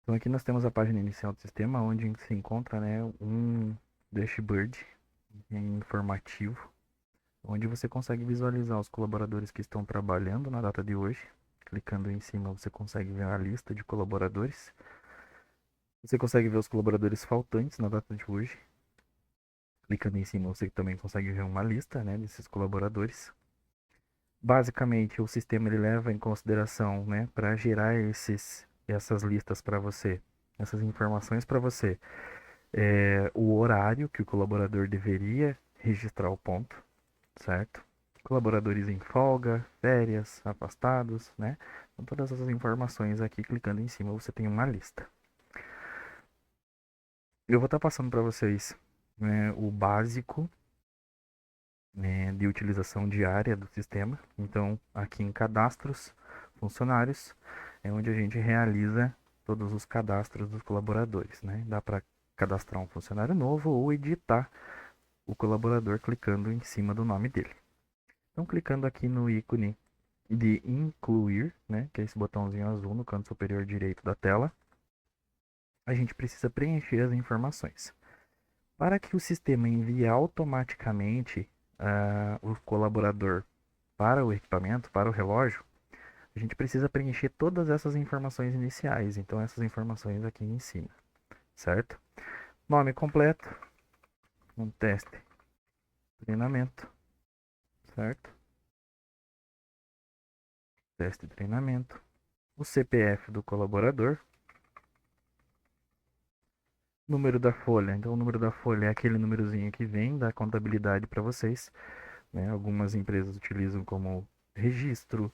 Então aqui nós temos a página inicial do sistema, onde se encontra, né, um dashboard informativo, onde você consegue visualizar os colaboradores que estão trabalhando na data de hoje. Clicando em cima, você consegue ver a lista de colaboradores. Você consegue ver os colaboradores faltantes na data de hoje. Clicando em cima, você também consegue ver uma lista, né, desses colaboradores. Basicamente, o sistema ele leva em consideração, né, para gerar essas listas para você, essas informações para você, o horário que o colaborador deveria registrar o ponto, certo? Colaboradores em folga, férias, afastados, né? Então, todas essas informações aqui, clicando em cima, você tem uma lista. Eu vou estar passando para vocês, né, o básico, né, de utilização diária do sistema. Então, aqui em cadastros, funcionários, é onde a gente realiza todos os cadastros dos colaboradores, né? Dá para cadastrar um funcionário novo ou editar o colaborador clicando em cima do nome dele. Então, clicando aqui no ícone de incluir, né, que é esse botãozinho azul no canto superior direito da tela, a gente precisa preencher as informações. Para que o sistema envie automaticamente o colaborador para o equipamento, para o relógio, a gente precisa preencher todas essas informações iniciais. Então, essas informações aqui em cima, certo? Nome completo, um teste, treinamento, certo? Teste de treinamento. O CPF do colaborador, número da folha. Então, o número da folha é aquele númerozinho que vem da contabilidade para vocês, né? Algumas empresas utilizam como registro,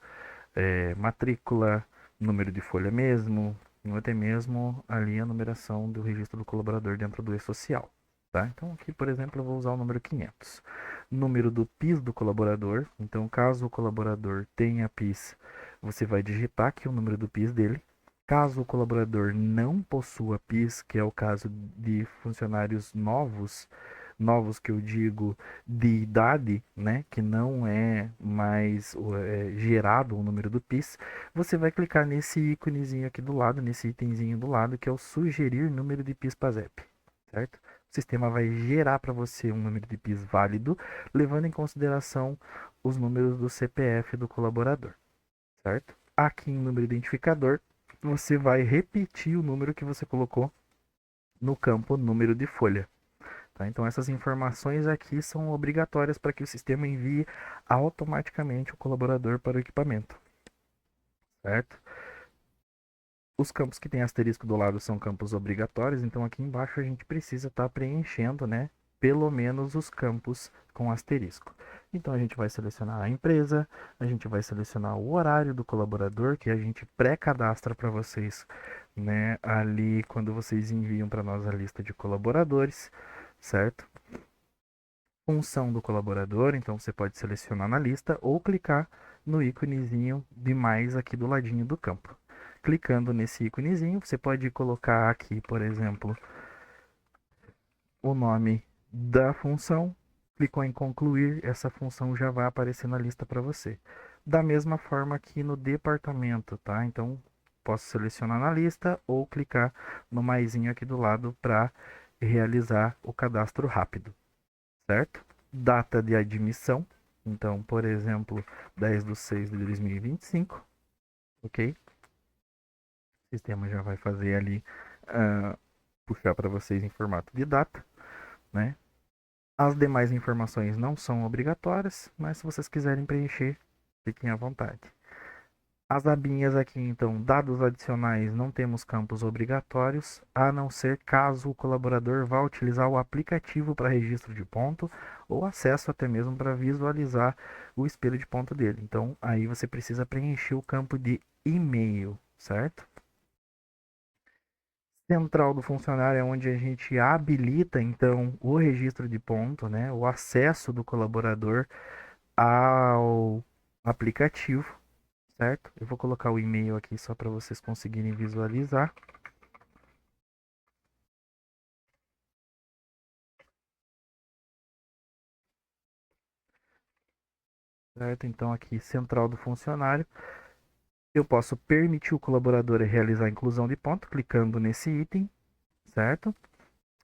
matrícula, número de folha mesmo, ou até mesmo ali a numeração do registro do colaborador dentro do e-social. Tá? Então aqui, por exemplo, eu vou usar o número 500. Número do PIS do colaborador. Então, caso o colaborador tenha PIS, você vai digitar aqui o número do PIS dele. Caso o colaborador não possua PIS, que é o caso de funcionários novos, novos que eu digo de idade, né, que não é mais gerado o número do PIS, você vai clicar nesse íconezinho aqui do lado, nesse itemzinho do lado, que é o sugerir número de PIS/PASEP, certo? O sistema vai gerar para você um número de PIS válido, levando em consideração os números do CPF do colaborador, certo? Aqui em número identificador, você vai repetir o número que você colocou no campo número de folha. Tá? Então, essas informações aqui são obrigatórias para que o sistema envie automaticamente o colaborador para o equipamento, certo? Os campos que tem asterisco do lado são campos obrigatórios, então aqui embaixo a gente precisa estar preenchendo, né, pelo menos os campos com asterisco. Então a gente vai selecionar a empresa, a gente vai selecionar o horário do colaborador, que a gente pré-cadastra para vocês, né, ali quando vocês enviam para nós a lista de colaboradores, certo? Função do colaborador, então você pode selecionar na lista ou clicar no íconezinho de mais aqui do ladinho do campo. Clicando nesse íconezinho, você pode colocar aqui, por exemplo, o nome da função. Clicou em concluir, essa função já vai aparecer na lista para você. Da mesma forma aqui no departamento, tá? Então, posso selecionar na lista ou clicar no maisinho aqui do lado para realizar o cadastro rápido, certo? Data de admissão, então, por exemplo, 10/6/2025, ok? O sistema já vai fazer ali, puxar para vocês em formato de data, né? As demais informações não são obrigatórias, mas se vocês quiserem preencher, fiquem à vontade. As abinhas aqui, então, dados adicionais, não temos campos obrigatórios, a não ser caso o colaborador vá utilizar o aplicativo para registro de ponto ou acesso até mesmo para visualizar o espelho de ponto dele. Então, aí você precisa preencher o campo de e-mail, certo? Central do funcionário é onde a gente habilita, então, o registro de ponto, né? O acesso do colaborador ao aplicativo, certo? Eu vou colocar o e-mail aqui só para vocês conseguirem visualizar, certo? Então aqui central do funcionário, Eu posso permitir o colaborador realizar a inclusão de ponto clicando nesse item, certo?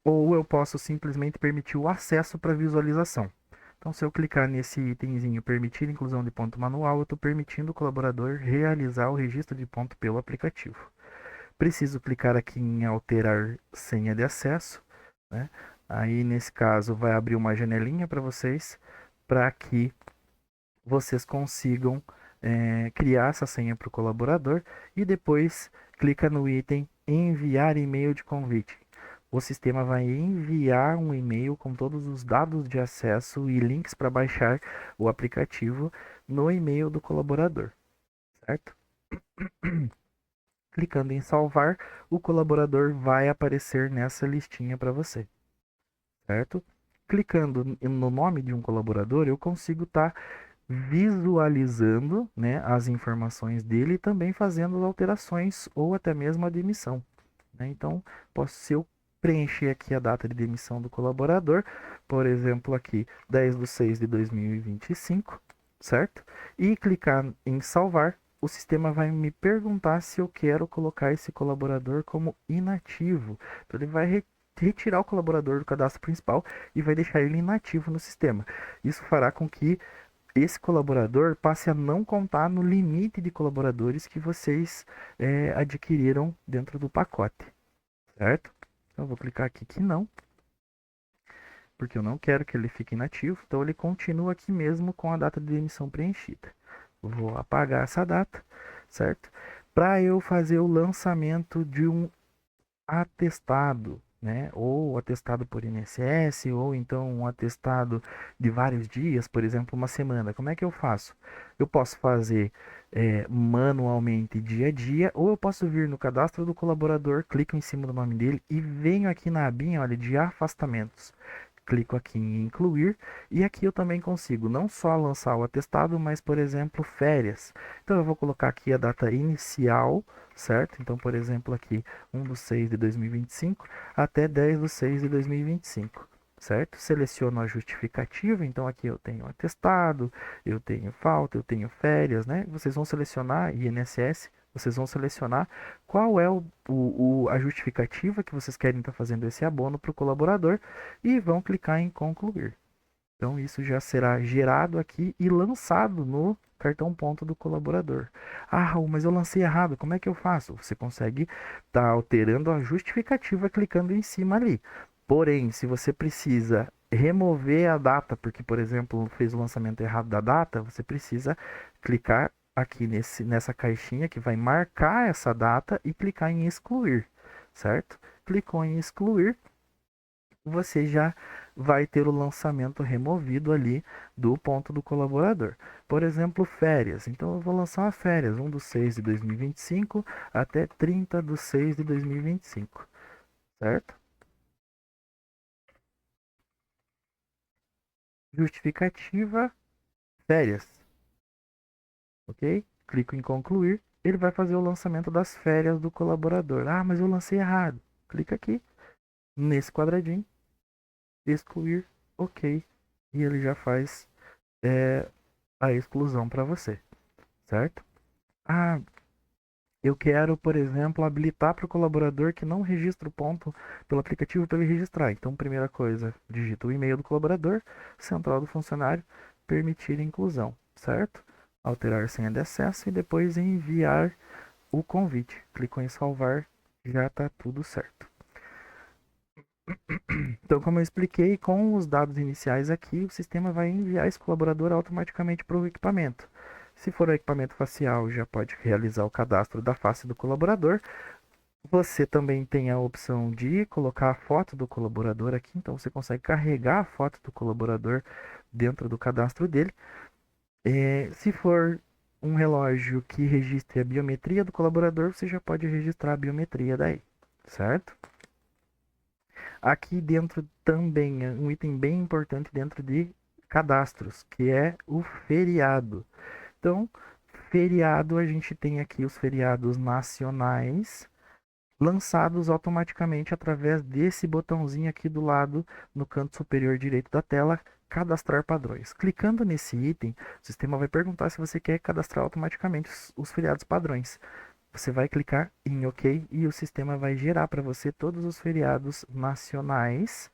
Ou eu posso simplesmente permitir o acesso para visualização. Então, se eu clicar nesse itemzinho permitir inclusão de ponto manual, eu estou permitindo o colaborador realizar o registro de ponto pelo aplicativo. Preciso clicar aqui em alterar senha de acesso, né? Aí, nesse caso, vai abrir uma janelinha para vocês, para que vocês consigam criar essa senha para o colaborador e depois clica no item enviar e-mail de convite. O sistema vai enviar um e-mail com todos os dados de acesso e links para baixar o aplicativo no e-mail do colaborador, certo? Clicando em salvar, o colaborador vai aparecer nessa listinha para você, certo? Clicando no nome de um colaborador, eu consigo estar visualizando, né, as informações dele e também fazendo as alterações ou até mesmo a demissão, né? Então, se eu preencher aqui a data de demissão do colaborador, por exemplo, aqui 10/6/2025, certo? E clicar em salvar, o sistema vai me perguntar se eu quero colocar esse colaborador como inativo. Então, ele vai retirar o colaborador do cadastro principal e vai deixar ele inativo no sistema. Isso fará com que esse colaborador passe a não contar no limite de colaboradores que vocês adquiriram dentro do pacote, certo? Então eu vou clicar aqui que não, porque eu não quero que ele fique inativo, então ele continua aqui mesmo com a data de emissão preenchida. Vou apagar essa data, certo? Para eu fazer o lançamento de um atestado, né? Ou atestado por INSS, ou então um atestado de vários dias, por exemplo, uma semana. Como é que eu faço? Eu posso fazer manualmente dia a dia, ou eu posso vir no cadastro do colaborador, clico em cima do nome dele e venho aqui na abinha, olha, de afastamentos. Clico aqui em incluir e aqui eu também consigo não só lançar o atestado, mas, por exemplo, férias. Então eu vou colocar aqui a data inicial, certo? Então, por exemplo, aqui 1/6/2025 até 10/6/2025, certo? Seleciono a justificativa, então aqui eu tenho atestado, eu tenho falta, eu tenho férias, né? Vocês vão selecionar INSS, vocês vão selecionar qual é a justificativa que vocês querem estar fazendo esse abono para o colaborador e vão clicar em concluir. Então isso já será gerado aqui e lançado no cartão ponto do colaborador. Ah, Raul, mas eu lancei errado, como é que eu faço? Você consegue estar alterando a justificativa clicando em cima ali. Porém, se você precisa remover a data, porque, por exemplo, fez o lançamento errado da data, você precisa clicar aqui nessa caixinha que vai marcar essa data e clicar em excluir, certo? Clicou em excluir, você já vai ter o lançamento removido ali do ponto do colaborador. Por exemplo, férias. Então eu vou lançar uma férias, 1/6/2025 até 30/6/2025, certo? Justificativa, férias, ok? Clico em concluir, ele vai fazer o lançamento das férias do colaborador. Ah, mas eu lancei errado. Clica aqui, nesse quadradinho, excluir, ok. E ele já faz a exclusão para você, certo? Ah, eu quero, por exemplo, habilitar para o colaborador que não registra o ponto pelo aplicativo para ele registrar. Então, primeira coisa, digita o e-mail do colaborador, central do funcionário, permitir inclusão, certo? Alterar senha de acesso e depois enviar o convite. Clicou em salvar, já está tudo certo. Então, como eu expliquei, com os dados iniciais aqui, o sistema vai enviar esse colaborador automaticamente para o equipamento. Se for o equipamento facial, já pode realizar o cadastro da face do colaborador. Você também tem a opção de colocar a foto do colaborador aqui, então você consegue carregar a foto do colaborador dentro do cadastro dele. Se for um relógio que registre a biometria do colaborador, você já pode registrar a biometria daí, certo? Aqui dentro também é um item bem importante dentro de cadastros, que é o feriado. Então, feriado, a gente tem aqui os feriados nacionais lançados automaticamente através desse botãozinho aqui do lado no canto superior direito da tela, cadastrar padrões. Clicando nesse item, o sistema vai perguntar se você quer cadastrar automaticamente os feriados padrões. Você vai clicar em OK e o sistema vai gerar para você todos os feriados nacionais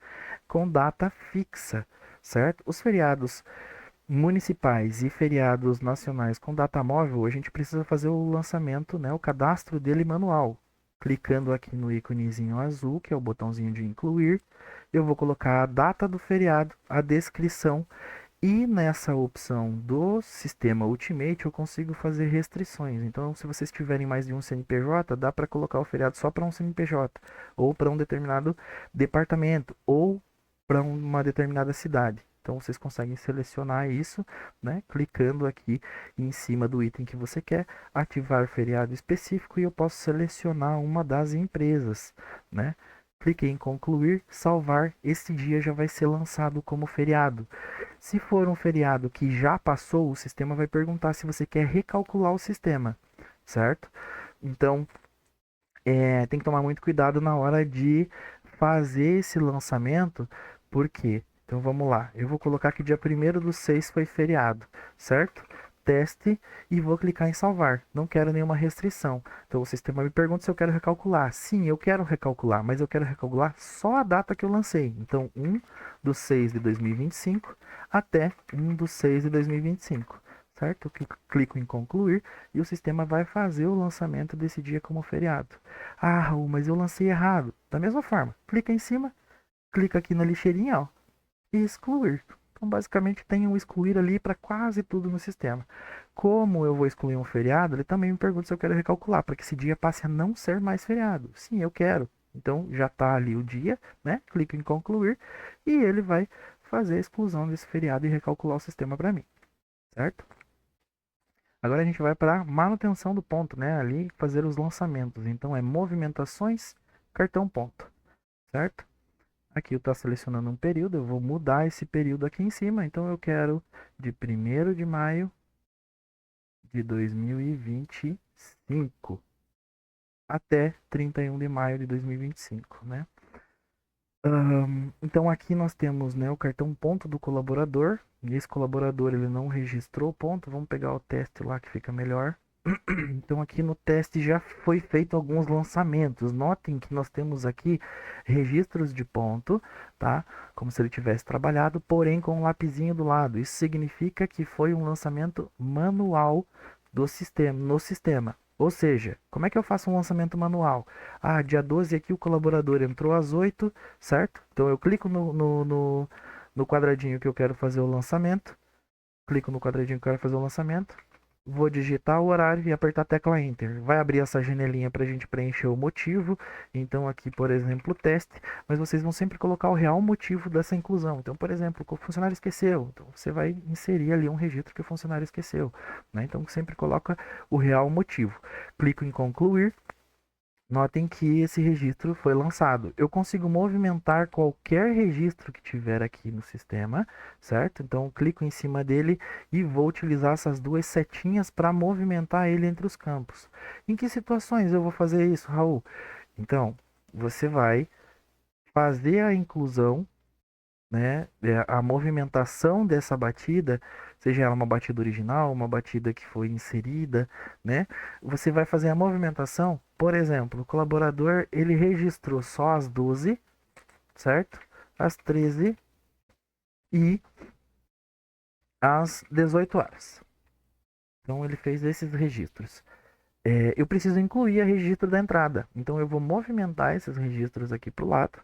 com data fixa, certo? Os feriados municipais e feriados nacionais com data móvel, a gente precisa fazer o lançamento, né, o cadastro dele manual. Clicando aqui no íconezinho azul, que é o botãozinho de incluir, eu vou colocar a data do feriado, a descrição e nessa opção do sistema Ultimate eu consigo fazer restrições. Então, se vocês tiverem mais de um CNPJ, dá para colocar o feriado só para um CNPJ, ou para um determinado departamento, ou para uma determinada cidade. Então, vocês conseguem selecionar isso, né? Clicando aqui em cima do item que você quer, ativar feriado específico e eu posso selecionar uma das empresas, né? Cliquei em concluir, salvar, esse dia já vai ser lançado como feriado. Se for um feriado que já passou, o sistema vai perguntar se você quer recalcular o sistema, certo? Então, tem que tomar muito cuidado na hora de fazer esse lançamento, por quê? Então vamos lá, eu vou colocar que dia 1º do 6 foi feriado, certo? Teste e vou clicar em salvar. Não quero nenhuma restrição. Então o sistema me pergunta se eu quero recalcular. Sim, eu quero recalcular, mas eu quero recalcular só a data que eu lancei. Então 1/6/2025 até 1/6/2025, certo? Eu clico em concluir e o sistema vai fazer o lançamento desse dia como feriado. Ah, Raul, mas eu lancei errado. Da mesma forma, clica em cima, clica aqui na lixeirinha, ó, e excluir. Então, basicamente, tem um excluir ali para quase tudo no sistema. Como eu vou excluir um feriado, ele também me pergunta se eu quero recalcular, para que esse dia passe a não ser mais feriado. Sim, eu quero. Então, já está ali o dia, né? Clico em concluir e ele vai fazer a exclusão desse feriado e recalcular o sistema para mim, certo? Agora a gente vai para manutenção do ponto, né? Ali fazer os lançamentos. Então é movimentações, cartão ponto, certo? Aqui eu estou selecionando um período, eu vou mudar esse período aqui em cima. Então eu quero de 1º de maio de 2025 até 31 de maio de 2025, né? Então aqui nós temos, né, o cartão ponto do colaborador. E esse colaborador ele não registrou ponto. Vamos pegar o teste lá que fica melhor. Então aqui no teste já foi feito alguns lançamentos. Notem que nós temos aqui registros de ponto, tá? Como se ele tivesse trabalhado, porém com um lapisinho do lado. Isso significa que foi um lançamento manual do sistema, no sistema. Ou seja, como é que eu faço um lançamento manual? Ah, dia 12 aqui o colaborador entrou às 8, certo? Então eu clico no quadradinho que eu quero fazer o lançamento. Clico no quadradinho que eu quero fazer o lançamento. Vou digitar o horário e apertar a tecla Enter. Vai abrir essa janelinha para a gente preencher o motivo. Então aqui, por exemplo, teste. Mas vocês vão sempre colocar o real motivo dessa inclusão. Então, por exemplo, o funcionário esqueceu. Então você vai inserir ali um registro que o funcionário esqueceu, né? Então sempre coloca o real motivo. Clico em concluir. Notem que esse registro foi lançado. Eu consigo movimentar qualquer registro que tiver aqui no sistema, certo? Então, clico em cima dele e vou utilizar essas duas setinhas para movimentar ele entre os campos. Em que situações eu vou fazer isso, Raul? Então, você vai fazer a inclusão, né, a movimentação dessa batida, seja ela uma batida original, uma batida que foi inserida, né? Você vai fazer a movimentação, por exemplo, o colaborador ele registrou só às 12, certo? Às 13 e às 18 horas. Então ele fez esses registros. Eu preciso incluir o registro da entrada. Então eu vou movimentar esses registros aqui para o lado,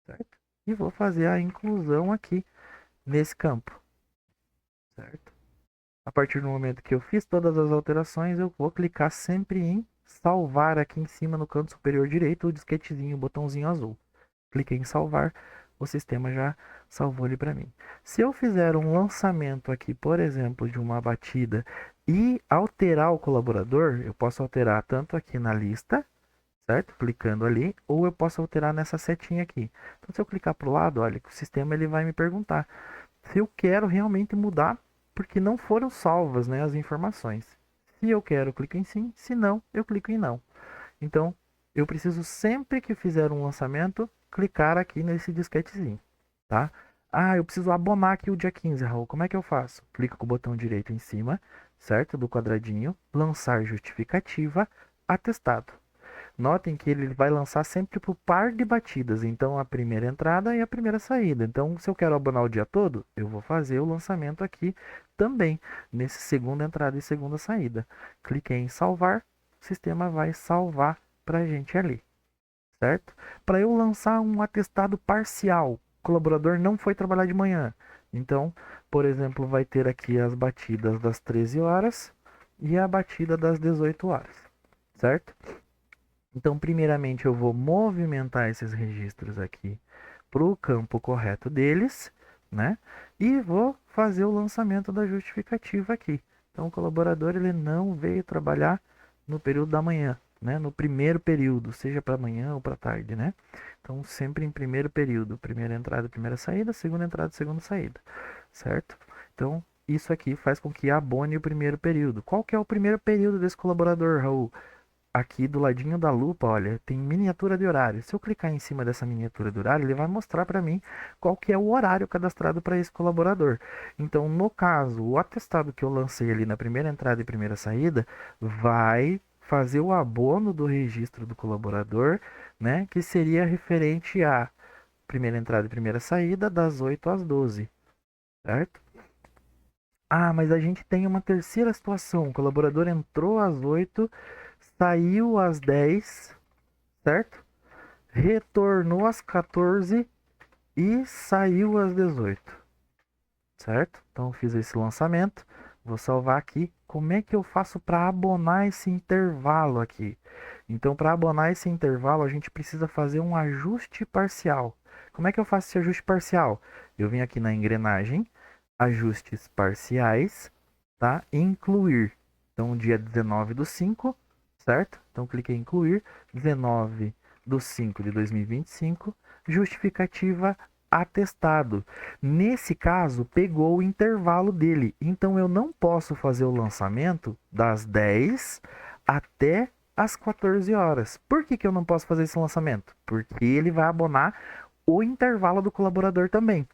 certo? E vou fazer a inclusão aqui nesse campo, certo? A partir do momento que eu fiz todas as alterações, eu vou clicar sempre em salvar aqui em cima no canto superior direito, o disquetezinho, o botãozinho azul. Cliquei em salvar, o sistema já salvou ele para mim. Se eu fizer um lançamento aqui, por exemplo, de uma batida e alterar o colaborador, eu posso alterar tanto aqui na lista, certo? Clicando ali, ou eu posso alterar nessa setinha aqui. Então, se eu clicar para o lado, olha, o sistema ele vai me perguntar se eu quero realmente mudar, porque não foram salvas, né, as informações. Se eu quero, eu clico em sim, se não, eu clico em não. Então, eu preciso sempre que fizer um lançamento, clicar aqui nesse disquetezinho, tá? Ah, eu preciso abonar aqui o dia 15, Raul. Como é que eu faço? Clico com o botão direito em cima, certo? Do quadradinho, lançar justificativa, atestado. Notem que ele vai lançar sempre por par de batidas, então a primeira entrada e a primeira saída. Então, se eu quero abonar o dia todo, eu vou fazer o lançamento aqui também, nesse segunda entrada e segunda saída. Cliquei em salvar, o sistema vai salvar para a gente ali, certo? Para eu lançar um atestado parcial, o colaborador não foi trabalhar de manhã. Então, por exemplo, vai ter aqui as batidas das 13 horas e a batida das 18 horas, certo? Então, primeiramente, eu vou movimentar esses registros aqui para o campo correto deles, né? E vou fazer o lançamento da justificativa aqui. Então, o colaborador ele não veio trabalhar no período da manhã, né? No primeiro período, seja para manhã ou para tarde, né? Então, sempre em primeiro período, primeira entrada, primeira saída, segunda entrada, segunda saída, certo? Então, isso aqui faz com que abone o primeiro período. Qual que é o primeiro período desse colaborador, Raul? Aqui do ladinho da lupa, olha, tem miniatura de horário. Se eu clicar em cima dessa miniatura de horário, ele vai mostrar para mim qual que é o horário cadastrado para esse colaborador. Então, no caso, o atestado que eu lancei ali na primeira entrada e primeira saída vai fazer o abono do registro do colaborador, né, que seria referente à primeira entrada e primeira saída das 8 às 12, certo? Ah, mas a gente tem uma terceira situação. O colaborador entrou às 8, saiu às 10, certo? Retornou às 14 e saiu às 18, certo? Então fiz esse lançamento, vou salvar aqui. Como é que eu faço para abonar esse intervalo aqui? Então, para abonar esse intervalo, a gente precisa fazer um ajuste parcial. Como é que eu faço esse ajuste parcial? Eu vim aqui na engrenagem, ajustes parciais, tá? Incluir. Então, dia 19 do 5, certo? Então, cliquei em incluir, 19 do 5 de 2025, justificativa atestado. Nesse caso, pegou o intervalo dele. Então, eu não posso fazer o lançamento das 10 até às 14 horas. Por que, que eu não posso fazer esse lançamento? Porque ele vai abonar o intervalo do colaborador também.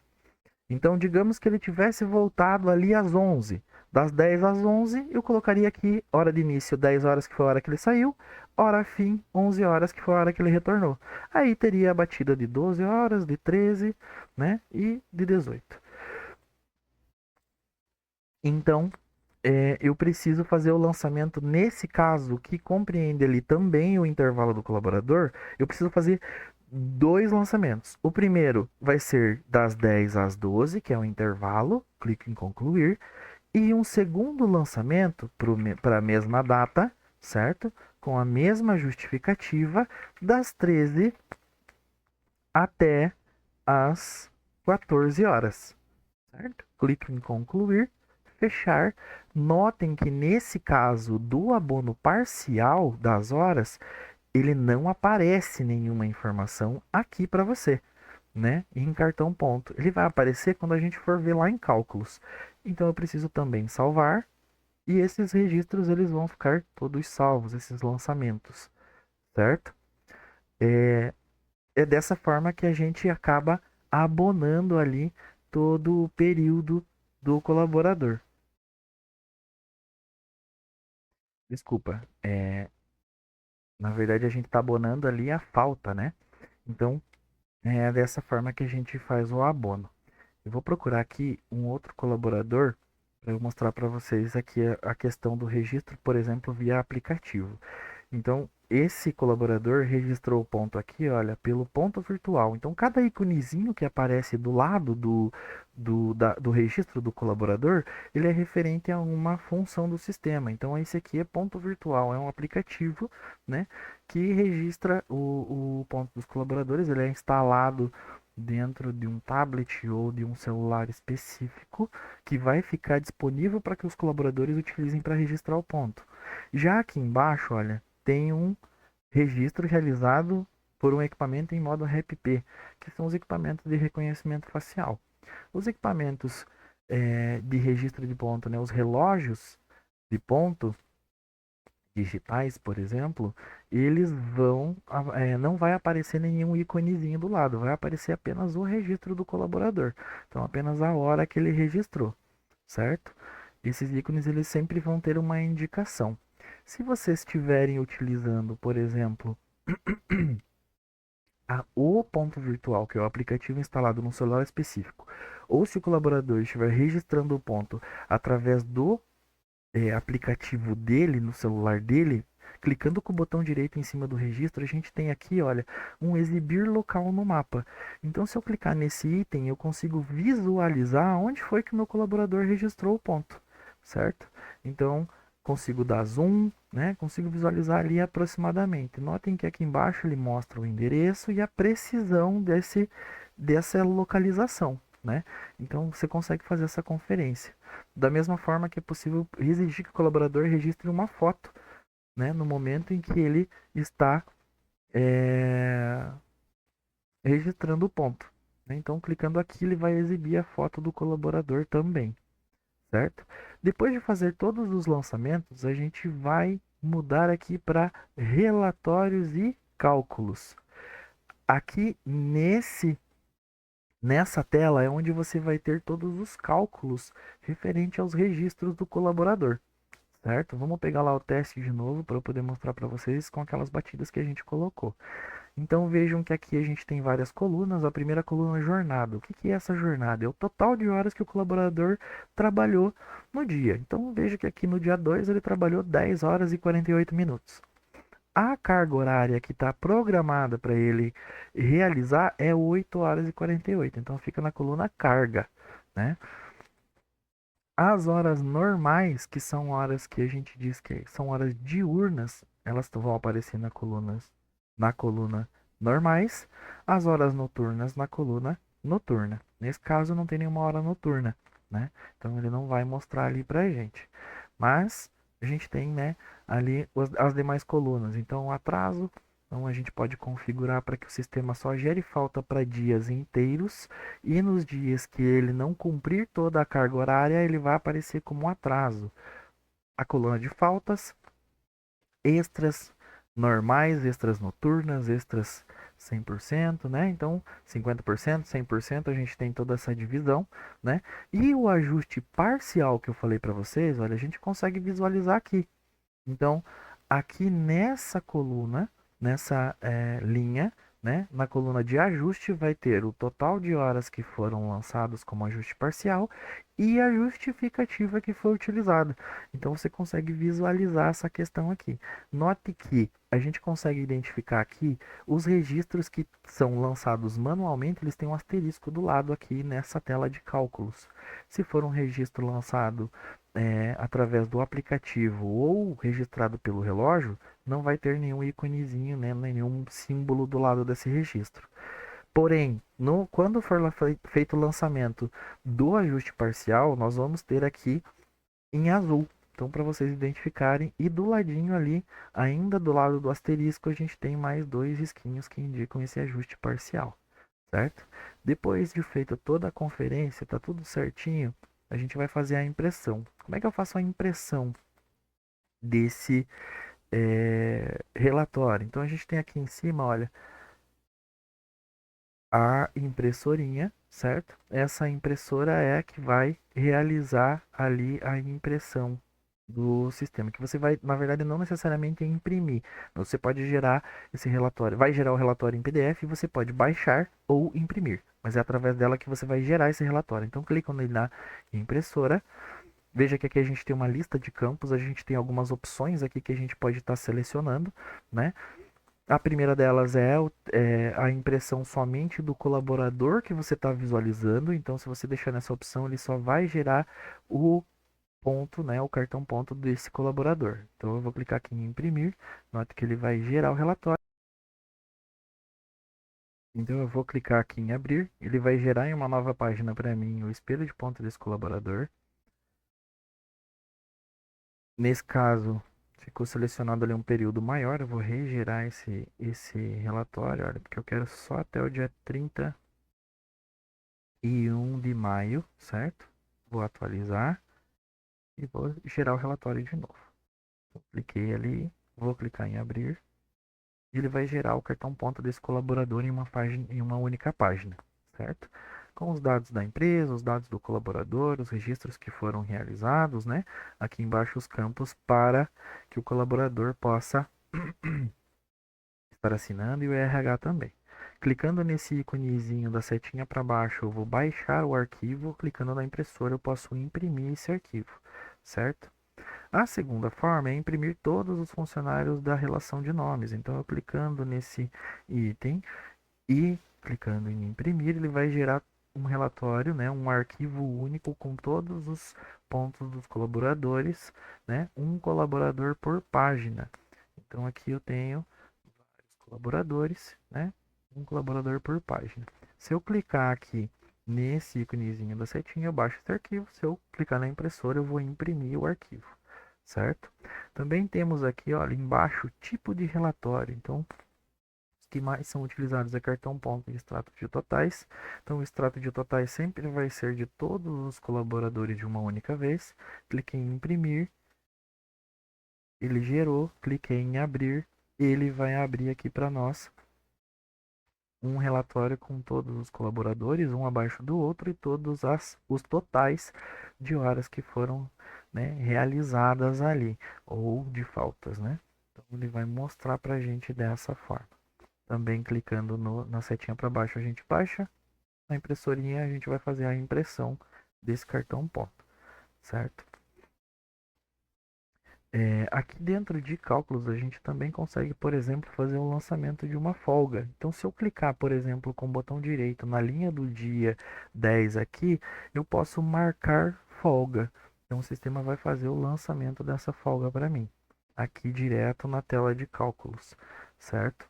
Então, digamos que ele tivesse voltado ali às 11. Das 10 às 11, eu colocaria aqui hora de início 10 horas, que foi a hora que ele saiu, hora fim 11 horas, que foi a hora que ele retornou. Aí teria a batida de 12 horas, de 13, né, e de 18. Então, eu preciso fazer o lançamento nesse caso, que compreende ali também o intervalo do colaborador, eu preciso fazer dois lançamentos. O primeiro vai ser das 10 às 12, que é o intervalo, clico em concluir, e um segundo lançamento para a mesma data, certo? Com a mesma justificativa, das 13 até às 14 horas, certo? Clico em concluir, fechar. Notem que nesse caso do abono parcial das horas, ele não aparece nenhuma informação aqui para você, né? Em cartão ponto. Ele vai aparecer quando a gente for ver lá em cálculos. Então eu preciso também salvar e esses registros eles vão ficar todos salvos, esses lançamentos, certo? É dessa forma que a gente acaba abonando ali todo o período do colaborador. Desculpa, na verdade a gente está abonando ali a falta, né? Então é dessa forma que a gente faz o abono. Eu vou procurar aqui um outro colaborador para eu mostrar para vocês aqui a questão do registro, por exemplo, via aplicativo. Então, esse colaborador registrou o ponto aqui, olha, pelo ponto virtual. Então, cada íconezinho que aparece do lado do registro do colaborador, ele é referente a uma função do sistema. Então, esse aqui é ponto virtual, é um aplicativo, né, que registra o ponto dos colaboradores. Ele é instalado dentro de um tablet ou de um celular específico que vai ficar disponível para que os colaboradores utilizem para registrar o ponto. Já aqui embaixo, olha, tem um registro realizado por um equipamento em modo REP-P, que são os equipamentos de reconhecimento facial. Os equipamentos de registro de ponto, né, os relógios de ponto digitais, por exemplo, eles vão, não vai aparecer nenhum íconezinho do lado, vai aparecer apenas o registro do colaborador. Então, apenas a hora que ele registrou, certo? Esses ícones eles sempre vão ter uma indicação. Se vocês estiverem utilizando, por exemplo, o ponto virtual, que é o aplicativo instalado no celular específico, ou se o colaborador estiver registrando o ponto através do aplicativo dele, no celular dele, clicando com o botão direito em cima do registro, a gente tem aqui, olha, um exibir local no mapa. Então, se eu clicar nesse item, eu consigo visualizar onde foi que o meu colaborador registrou o ponto, certo? Então, consigo dar zoom, né? Consigo visualizar ali aproximadamente. Notem que aqui embaixo ele mostra o endereço e a precisão dessa localização, né? Então, você consegue fazer essa conferência. Da mesma forma que é possível exigir que o colaborador registre uma foto, né, no momento em que ele está é, registrando o ponto. Né? Então, clicando aqui, ele vai exibir a foto do colaborador também, certo? Depois de fazer todos os lançamentos, a gente vai mudar aqui para relatórios e cálculos. Aqui nessa tela é onde você vai ter todos os cálculos referente aos registros do colaborador. Certo? Vamos pegar lá o teste de novo para eu poder mostrar para vocês com aquelas batidas que a gente colocou. Então vejam que aqui a gente tem várias colunas. A primeira coluna é jornada. O que que é essa jornada? É o total de horas que o colaborador trabalhou no dia. Então veja que aqui no dia 2 ele trabalhou 10 horas e 48 minutos. A carga horária que está programada para ele realizar é 8 horas e 48. Então fica na coluna carga, né? As horas normais, que são horas que a gente diz que são horas diurnas, elas vão aparecer na coluna normais, as horas noturnas na coluna noturna. Nesse caso não tem nenhuma hora noturna, né? Então ele não vai mostrar ali pra gente. Mas a gente tem, né, ali as demais colunas. Então o atraso, então a gente pode configurar para que o sistema só gere falta para dias inteiros e nos dias que ele não cumprir toda a carga horária, ele vai aparecer como um atraso. A coluna de faltas, extras normais, extras noturnas, extras 100%, né? Então, 50%, 100%, a gente tem toda essa divisão, né? E o ajuste parcial que eu falei para vocês, olha, a gente consegue visualizar aqui. Então, aqui nessa coluna, nessa linha, né, na coluna de ajuste, vai ter o total de horas que foram lançados como ajuste parcial e a justificativa que foi utilizada. Então, você consegue visualizar essa questão aqui. Note que a gente consegue identificar aqui os registros que são lançados manualmente, eles têm um asterisco do lado aqui nessa tela de cálculos. Se for um registro lançado através do aplicativo ou registrado pelo relógio, não vai ter nenhum íconezinho, né, nenhum símbolo do lado desse registro. Porém, quando for feito o lançamento do ajuste parcial, nós vamos ter aqui em azul. Então, para vocês identificarem, e do ladinho ali, ainda do lado do asterisco, a gente tem mais dois risquinhos que indicam esse ajuste parcial, certo? Depois de feita toda a conferência, tá tudo certinho, a gente vai fazer a impressão. Como é que eu faço a impressão desse relatório? Então a gente tem aqui em cima, olha, a impressorinha, certo? Essa impressora é a que vai realizar ali a impressão do sistema, que você vai, na verdade, não necessariamente imprimir. Você pode gerar esse relatório, vai gerar o relatório em PDF e você pode baixar ou imprimir, mas é através dela que você vai gerar esse relatório. Então clica na impressora. Veja que aqui a gente tem uma lista de campos, a gente tem algumas opções aqui que a gente pode estar selecionando, né? A primeira delas é a impressão somente do colaborador que você está visualizando. Então, se você deixar nessa opção, ele só vai gerar o ponto, né, o cartão ponto desse colaborador. Então, eu vou clicar aqui em imprimir. Note que ele vai gerar o relatório. Então, eu vou clicar aqui em abrir. Ele vai gerar em uma nova página para mim o espelho de ponto desse colaborador. Nesse caso, ficou selecionado ali um período maior. Eu vou regerar esse relatório, olha, porque eu quero só até o dia 31 de maio, certo? Vou atualizar e vou gerar o relatório de novo. Cliquei ali, vou clicar em abrir. e ele vai gerar o cartão ponto desse colaborador em uma página, em uma única página, certo? Com os dados da empresa, os dados do colaborador, os registros que foram realizados, né? Aqui embaixo os campos para que o colaborador possa estar assinando e o RH também. Clicando nesse íconezinho da setinha para baixo, eu vou baixar o arquivo. Clicando na impressora, eu posso imprimir esse arquivo, certo? A segunda forma é imprimir todos os funcionários da relação de nomes. Então, eu clicando nesse item e clicando em imprimir, ele vai gerar um relatório, né, um arquivo único com todos os pontos dos colaboradores, né, um colaborador por página. Então, aqui eu tenho colaboradores, né? Um colaborador por página. Se eu clicar aqui nesse íconezinho da setinha, eu baixo esse arquivo. Se eu clicar na impressora, eu vou imprimir o arquivo, certo? Também temos aqui, ó, ali embaixo, tipo de relatório. Então, os que mais são utilizados é cartão ponto e extrato de totais. Então, o extrato de totais sempre vai ser de todos os colaboradores de uma única vez. Cliquei em imprimir, ele gerou, cliquei em abrir, ele vai abrir aqui para nós um relatório com todos os colaboradores, um abaixo do outro, e todos os totais de horas que foram, né, realizadas ali, ou de faltas, né? Então ele vai mostrar para a gente dessa forma. Também clicando na setinha para baixo a gente baixa, na impressorinha a gente vai fazer a impressão desse cartão ponto, certo? Aqui dentro de cálculos a gente também consegue, por exemplo, fazer o lançamento de uma folga. Então, se eu clicar, por exemplo, com o botão direito na linha do dia 10 aqui, eu posso marcar folga. Então, o sistema vai fazer o lançamento dessa folga para mim, aqui direto na tela de cálculos, certo?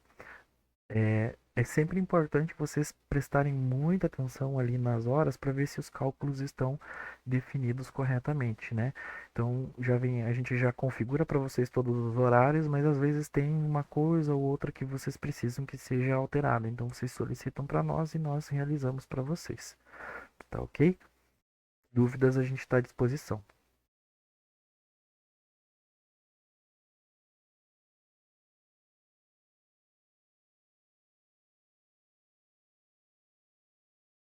É sempre importante vocês prestarem muita atenção ali nas horas para ver se os cálculos estão definidos corretamente, né? Então já vem, a gente já configura para vocês todos os horários, mas às vezes tem uma coisa ou outra que vocês precisam que seja alterada. Então vocês solicitam para nós e nós realizamos para vocês, tá ok? Dúvidas a gente está à disposição.